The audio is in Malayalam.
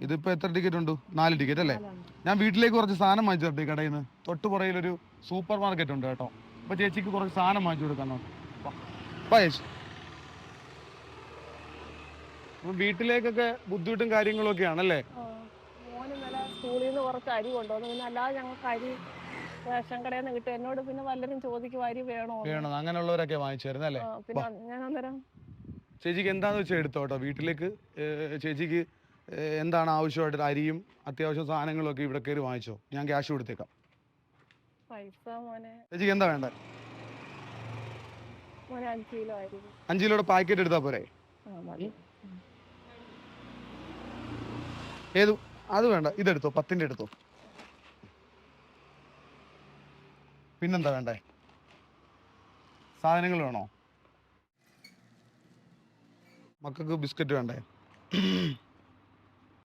ഇതിപ്പോ എത്ര ടിക്കറ്റ് ഉണ്ട്? 4 ടിക്കറ്റ് അല്ലേ? ഞാൻ വീട്ടിലേക്ക് കുറച്ച് സാധനം വാങ്ങിച്ചു തരട്ടെ കടയിൽ നിന്ന്. തൊട്ട് പുറകിലൊരു സൂപ്പർ മാർക്കറ്റ് ഉണ്ട് കേട്ടോ. അപ്പൊ ചേച്ചിക്ക് കുറച്ച് സാധനം വാങ്ങിച്ചു കൊടുക്കണം. ചേച്ചി വീട്ടിലേക്കൊക്കെ ബുദ്ധിമുട്ടും കാര്യങ്ങളും ഒക്കെ ആണല്ലേ? മോന് ഇന്നലെ സ്കൂളിൽ നിന്ന് കുറച്ച് അരി കൊണ്ടുവന്നു. പിന്നെ അല്ലാതെ ഞങ്ങൾക്ക് അരി റേഷൻ കടയിൽ നിന്ന് കിട്ടും. എന്നോട് പിന്നെ വല്ലരും ചോദിക്കും അരി വേണോ? അങ്ങനെയുള്ളവരൊക്കെ വാങ്ങിച്ചു തരുന്നല്ലേ? പിന്നെ ഞാൻ അന്നേരം ചേച്ചിക്ക് എന്താന്ന് വെച്ചാൽ എടുത്തോ കേട്ടോ. വീട്ടിലേക്ക് ചേച്ചിക്ക് എന്താണ് ആവശ്യമായിട്ട് അരിയും അത്യാവശ്യം സാധനങ്ങളും ഒക്കെ ഇവിടെ കയറി വാങ്ങിച്ചോ. ഞാൻ ക്യാഷ് കൊടുത്തേക്കാം. പൈസ മോനെ ചേച്ചിക്ക് എന്താ വേണ്ടേ? മോനെ 5 കിലോ അരി. 5 കിലോയുടെ പാക്കറ്റ് എടുത്താ പോരെ? ഏത്? അത് വേണ്ട, ഇതെടുത്തോ. 10ന്റെ എടുത്തോ. പിന്നെന്താ വേണ്ടേ? സാധനങ്ങൾ വേണോ? മക്കൾക്ക് ബിസ്ക്കറ്റ് വേണ്ടേ?